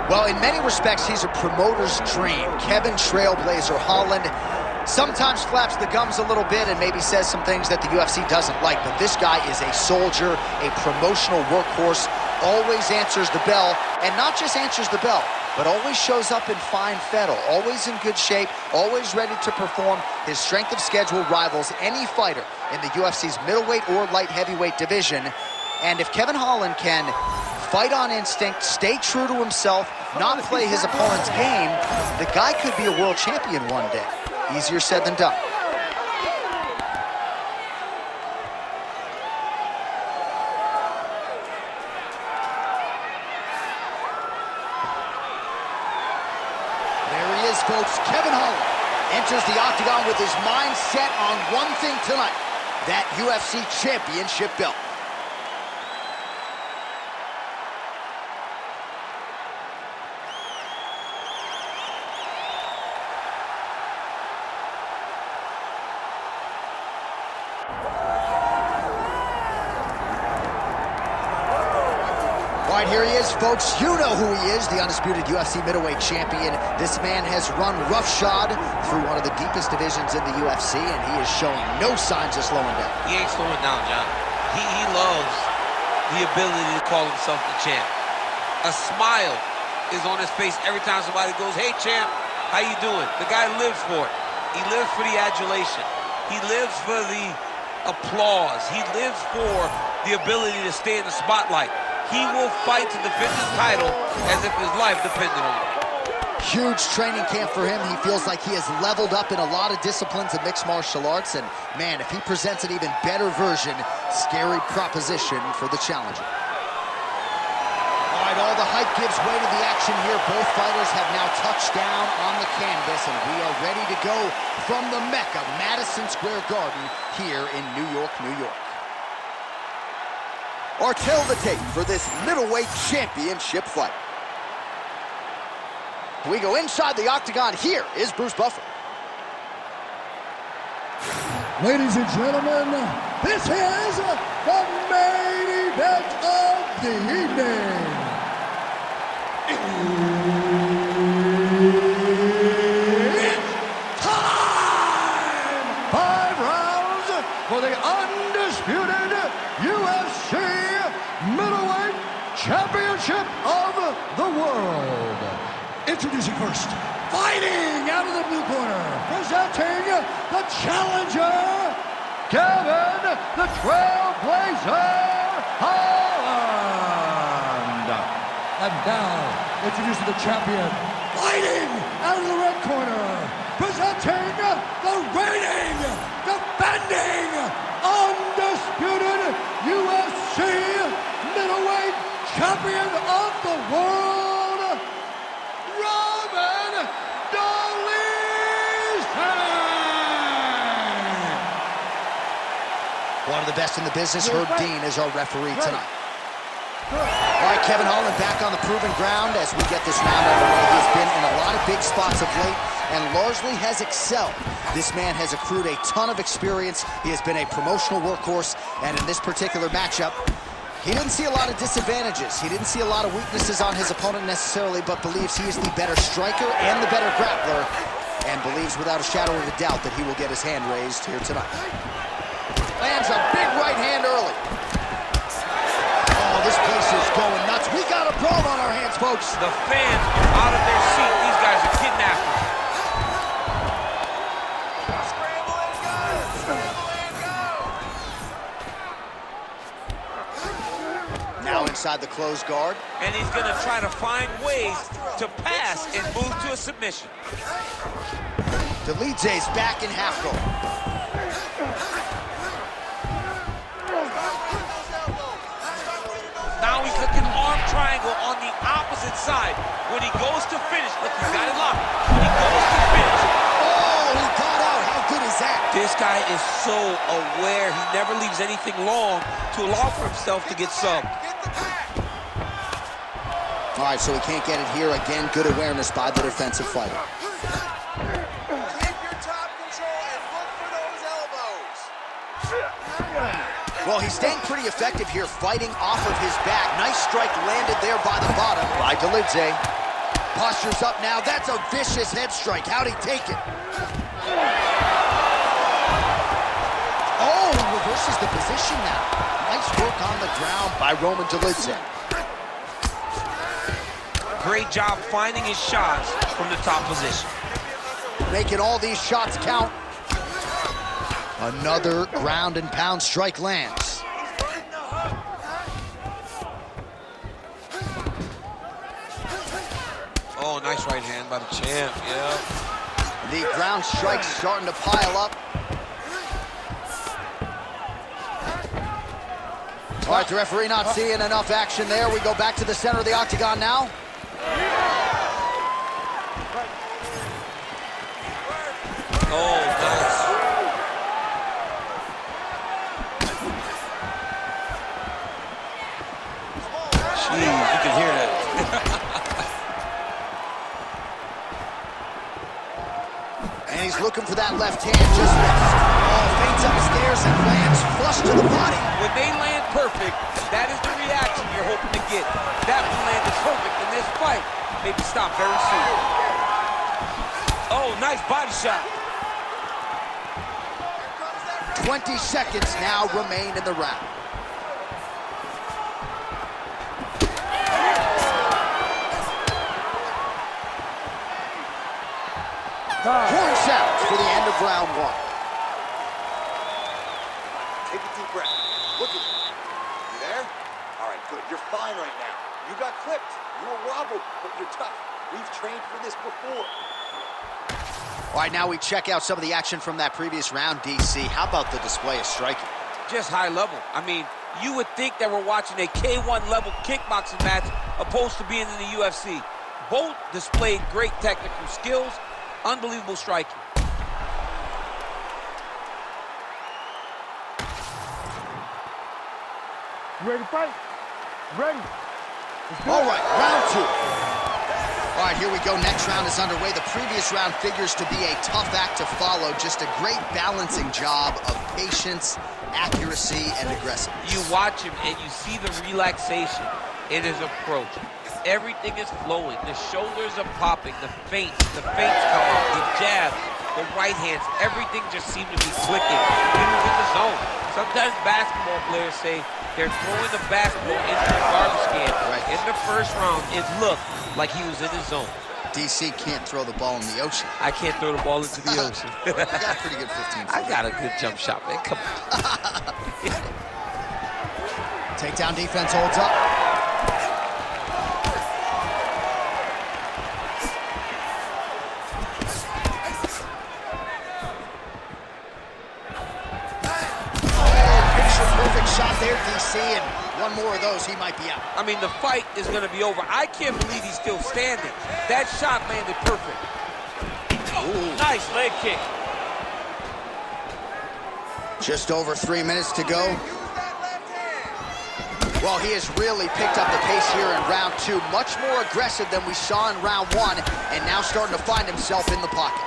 Well, in many respects, he's a promoter's dream. Kevin Trailblazer Holland sometimes flaps the gums a little bit and maybe says some things that the UFC doesn't like, but this guy is a soldier, a promotional workhorse, always answers the bell, and not just answers the bell, but always shows up in fine fettle, always in good shape, always ready to perform. His strength of schedule rivals any fighter in the UFC's middleweight or light heavyweight division. And if Kevin Holland can fight on instinct, stay true to himself, not play his opponent's game, the guy could be a world champion one day. Easier said than done. There he is, folks. Kevin Holland enters the octagon with his mind set on one thing tonight, that UFC championship belt. All right, here he is, folks. You know who he is, the undisputed UFC middleweight champion. This man has run roughshod through one of the deepest divisions in the UFC, and he is showing no signs of slowing down. He ain't slowing down, John. He loves the ability to call himself the champ. A smile is on his face every time somebody goes, "Hey, champ, how you doing?" The guy lives for it. He lives for the adulation. He lives for the applause. He lives for the ability to stay in the spotlight. He will fight to defend his title as if his life depended on it. Huge training camp for him. He feels like he has leveled up in a lot of disciplines of mixed martial arts. And, man, if he presents an even better version, scary proposition for the challenger. All right, all the hype gives way to the action here. Both fighters have now touched down on the canvas, and we are ready to go from the Mecca, Madison Square Garden, here in New York, New York. Or tell the tape for this middleweight championship fight. We go inside the octagon. Here is Bruce Buffer. Ladies and gentlemen, this is the main event of the evening. It's time! 5 rounds for the undisputed UFC middleweight championship of the world. Introducing first, fighting out of the blue corner, presenting the challenger, Kevin the Trailblazer Holland. And now, introducing the champion, fighting out of the red corner, presenting the reigning, defending, undisputed UFC middleweight champion of the world, Dolidze! One of the best in the business, Herb Dean, is our referee tonight. All right, Kevin Holland back on the proven ground as we get this round underway. He's been in a lot of big spots of late and largely has excelled. This man has accrued a ton of experience. He has been a promotional workhorse, and in this particular matchup, he didn't see a lot of disadvantages. He didn't see a lot of weaknesses on his opponent necessarily, but believes he is the better striker and the better grappler, and believes without a shadow of a doubt that he will get his hand raised here tonight. Lands a big right hand early. Oh, this place is going nuts. We got a brawl on our hands, folks. The fans are out of their seat. These guys are kidnappers. Now inside the closed guard. And he's going to try to find ways to pass and move to a submission. Dolidze's back in half guard. Now he's looking arm triangle on the opposite side. When he goes to finish, look, he's got it locked. When he goes to finish. Oh, he got out. How good is that? This guy is so aware. He never leaves anything long to allow for himself to get subbed. All right, so he can't get it here. Again, good awareness by the defensive fighter. Keep your top control and look for those elbows. Well, he's staying pretty effective here, fighting off of his back. Nice strike landed there by the bottom by Dolidze. Posture's up now. That's a vicious head strike. How'd he take it? Oh, he reverses the position now. Nice work on the ground by Roman Dolidze. Great job finding his shots from the top position. Making all these shots count. Another ground and pound strike lands. Oh, nice right hand by the champ, yeah. The ground strike's starting to pile up. All right, the referee not seeing enough action there. We go back to the center of the octagon now. Oh, nice. Jeez, you can hear that. And he's looking for that left hand, just missed. Oh, feints upstairs and lands flush to the body. When they land perfect, that is the reaction you're hoping to get. That one landed perfect in this fight. Maybe stop very soon. Oh, nice body shot. 20 seconds now remain in the round. Horn sounds for the end of round one. Take a deep breath. Look at you. You there? All right, good. You're fine right now. You got clipped. You were wobbled, but you're tough. We've trained for this before. All right, now we check out some of the action from that previous round, DC. How about the display of striking? Just high level. I mean, you would think that we're watching a K1 level kickboxing match opposed to being in the UFC. Both displayed great technical skills, unbelievable striking. You ready to fight? Ready. All right, round two. All right, here we go. Next round is underway. The previous round figures to be a tough act to follow. Just a great balancing job of patience, accuracy, and aggressiveness. You watch him and you see the relaxation in his approach. Everything is flowing. The shoulders are popping. The feints come out. The jabs, the right hands, everything just seemed to be clicking. He was in the zone. Sometimes basketball players say they're throwing the basketball into the garbage can. Right. In the first round, it looked like he was in his zone. DC can't throw the ball in the ocean. I can't throw the ball into the ocean. You got a pretty good 15 I got a good jump shot, man. Come on. Takedown defense holds up. Perfect shot there, DC, and one more of those, he might be out. I mean, the fight is going to be over. I can't believe he's still standing. That shot landed perfect. Ooh. Nice leg kick. Just over 3 minutes to go. Well, he has really picked up the pace here in round two. Much more aggressive than we saw in round one, and now starting to find himself in the pocket.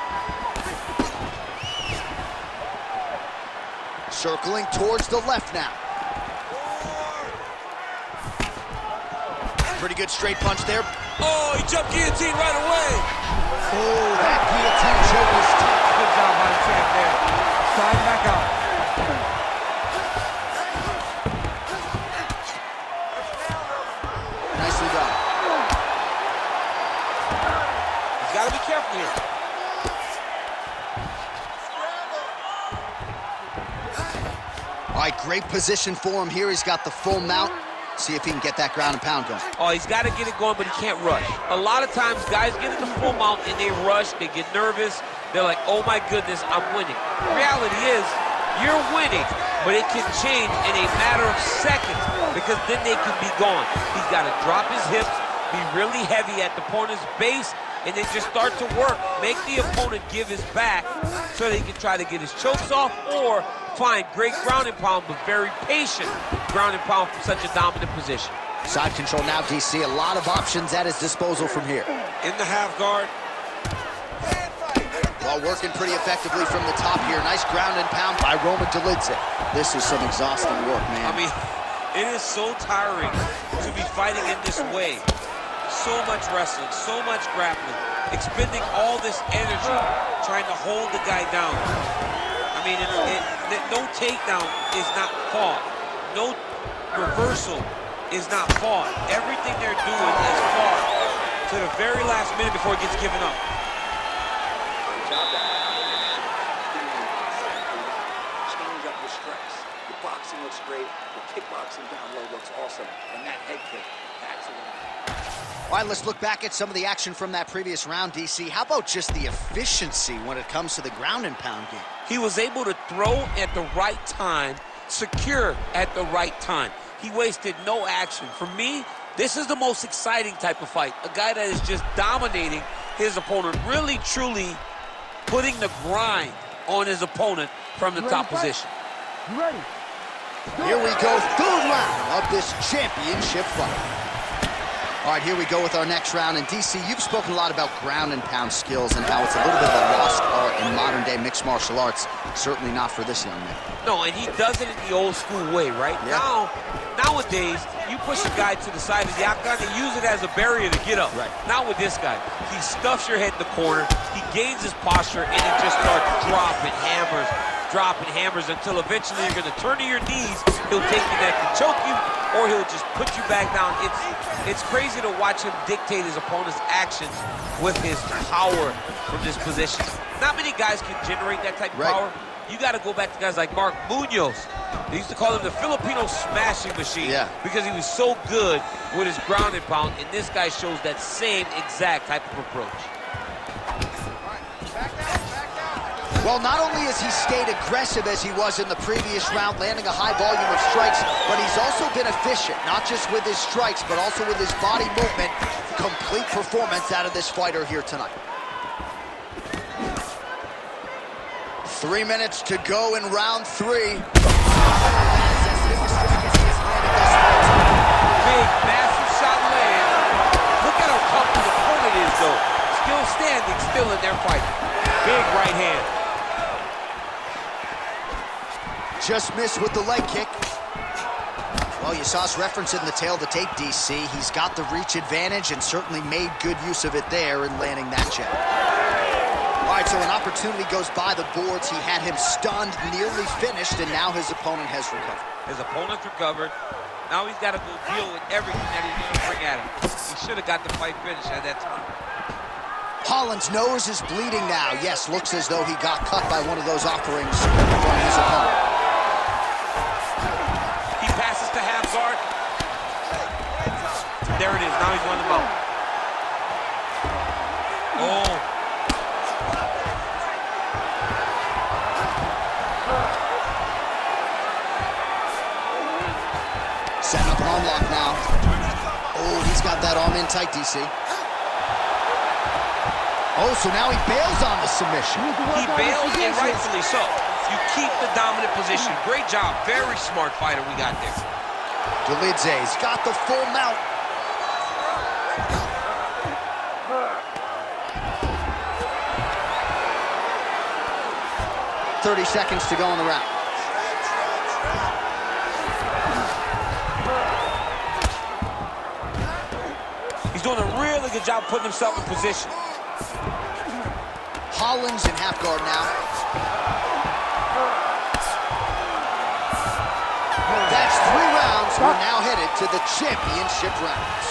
Circling towards the left now. Pretty good straight punch there. Oh, he jumped guillotine right away. Oh, that guillotine choke is tough. Good job by the champ there. Slide back out. Nicely done. He's got to be careful here. All right, great position for him here. He's got the full mount. See if he can get that ground and pound going. Oh, he's got to get it going, but he can't rush. A lot of times, guys get in the full mount and they rush, they get nervous. They're like, oh my goodness, I'm winning. The reality is, you're winning, but it can change in a matter of seconds because then they can be gone. He's got to drop his hips, be really heavy at the opponent's base, and then just start to work. Make the opponent give his back so that he can try to get his chokes off or find great ground and pound, but very patient ground and pound from such a dominant position. Side control now, DC. A lot of options at his disposal from here. In the half guard. Well, working pretty effectively from the top here. Nice ground and pound by Roman Dolidze. This is some exhausting work, man. I mean, it is so tiring to be fighting in this way. so much wrestling, so much grappling, expending all this energy trying to hold the guy down. I mean, no takedown is not fought. No reversal is not fought. Everything they're doing is fought to the very last minute before it gets given up. Change up your strikes. Your boxing looks great. The kickboxing down low looks awesome. And that head kick, that's a win. All right, let's look back at some of the action from that previous round, DC. How about just the efficiency when it comes to the ground and pound game? He was able to throw at the right time, secure at the right time. He wasted no action. For me, this is the most exciting type of fight. A guy that is just dominating his opponent, really, truly putting the grind on his opponent from the top position. You ready? Here we go, third round of this championship fight. All right, here we go with our next round. And DC, you've spoken a lot about ground and pound skills and how it's a little bit of a lost art in modern day mixed martial arts. Certainly not for this young man. No, and he does it in the old school way, right? Yeah. Nowadays, you push a guy to the side of the octagon and use it as a barrier to get up. Right. Not with this guy. He stuffs your head in the corner, he gains his posture, and he just starts dropping hammers until eventually you're going to turn to your knees. He'll take your neck and choke you, or he'll just put you back down. It's crazy to watch him dictate his opponent's actions with his power from this position. Not many guys can generate that type of power. You got to go back to guys like Mark Munoz. They used to call him the Filipino smashing machine because he was so good with his ground and pound, and this guy shows that same exact type of approach. Well, not only has he stayed aggressive as he was in the previous round, landing a high volume of strikes, but he's also been efficient, not just with his strikes, but also with his body movement. Complete performance out of this fighter here tonight. 3 minutes to go in round 3. Big, massive shot land. Look at how tough the opponent is, though. Still standing, still in their fight. Big right hand. Just missed with the leg kick. Well, you saw us referencing the tail of the tape, DC. He's got the reach advantage and certainly made good use of it there in landing that jab. All right, so an opportunity goes by the boards. He had him stunned, nearly finished, and now his opponent has recovered. His opponent's recovered. Now he's got to go deal with everything that he's going to bring at him. He should have got the fight finished at that time. Holland's nose is bleeding now. Yes, looks as though he got cut by one of those offerings from his opponent. He passes to half guard. There it is. Now he's on the mount. Oh. Setting up an arm lock now. Oh, he's got that arm in tight, DC. Oh, so now he bails on the submission. He bails, and rightfully so. You keep the dominant position. Great job. Very smart fighter we got there. Dolidze's got the full mount. "30 seconds to go in the round. He's doing a really good job putting himself in position. Holland's in half guard now. That's 3 rounds. We're now headed to the championship rounds.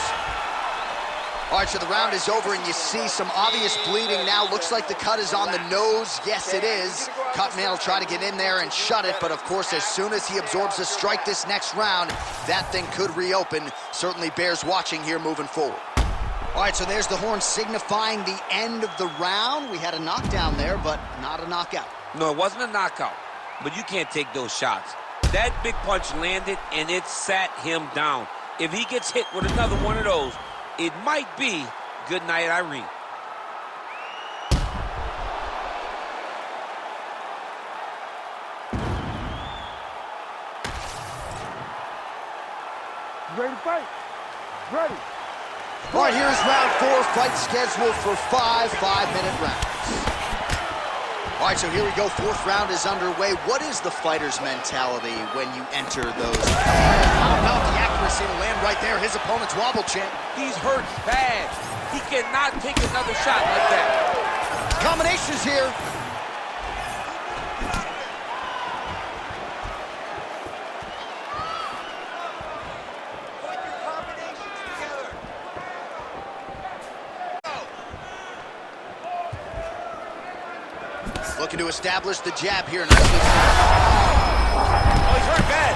All right, so the round is over, and you see some obvious bleeding now. Looks like the cut is on the nose. Yes, it is. Cutman will try to get in there and shut it, but of course, as soon as he absorbs a strike this next round, that thing could reopen. Certainly bears watching here moving forward. All right, so there's the horn signifying the end of the round. We had a knockdown there, but not a knockout. No, it wasn't a knockout, but you can't take those shots. That big punch landed, and it sat him down. If he gets hit with another one of those, it might be good night, Irene. Ready to fight? Ready. All right, here's round 4, fight scheduled for 5 5-minute rounds. All right, so here we go. 4th round is underway. What is the fighter's mentality when you enter those? How about the accuracy to land right there? His opponent's wobble champ. He's hurt bad. cannot take another shot like that. Combinations here. Put your combinations together. Looking to establish the jab here. Nicely. Oh, he's hurt bad.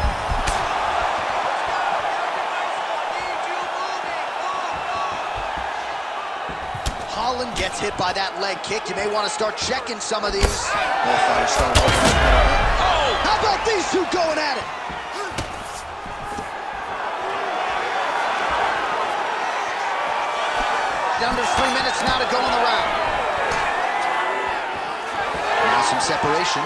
Holland gets hit by that leg kick. You may want to start checking some of these. Oh! How about these two going at it? Under 3 minutes now to go in the round. Now some separation.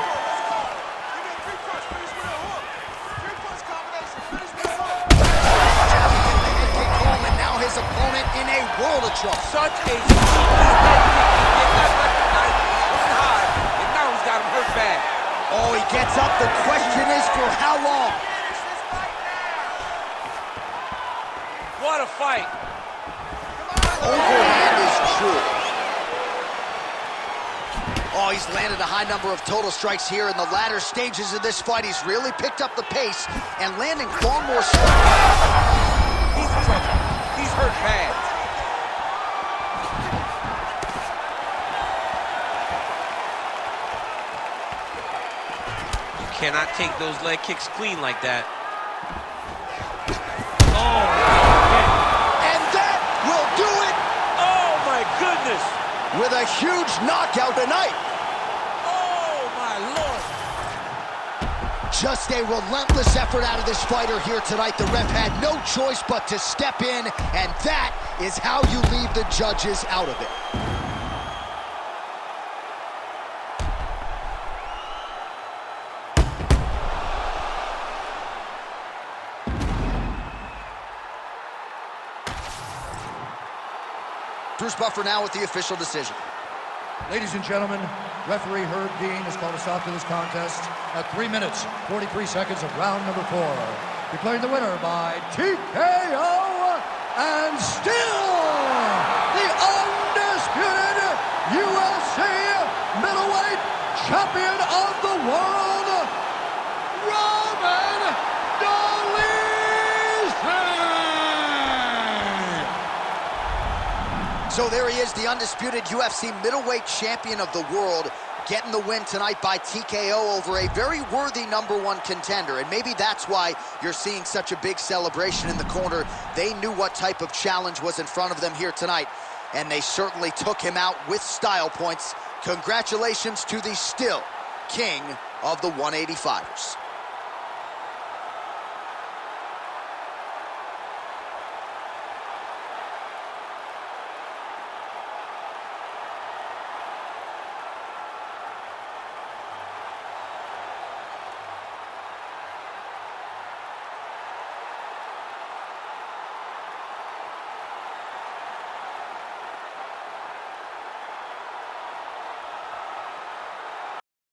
Now his opponent in a world of trouble. Such a sneaky head kick. He did not recognize it. He was high, and now he's got him hurt bad. Oh, he gets up. The question is for how long? What a fight. Overhand is true. Oh, he's landed a high number of total strikes here in the latter stages of this fight. He's really picked up the pace and landing far more strikes. He's in trouble. He's hurt bad. You cannot take those leg kicks clean like that. Oh, And that will do it oh my goodness. with a huge knockout tonight. Oh my Lord. Just a relentless effort out of this fighter here tonight. The ref had no choice but to step in, and that is how you leave the judges out of it. Bruce Buffer now with the official decision. Ladies and gentlemen, referee Herb Dean has called a stop to this contest at 3 minutes, 43 seconds of round number 4. Declaring the winner by TKO and still the undisputed UFC middleweight champion of the world, Dolidze! So there he is, the undisputed UFC middleweight champion of the world, getting the win tonight by TKO over a very worthy #1 contender. And maybe that's why you're seeing such a big celebration in the corner. They knew what type of challenge was in front of them here tonight, and they certainly took him out with style points. Congratulations to the still king of the 185ers.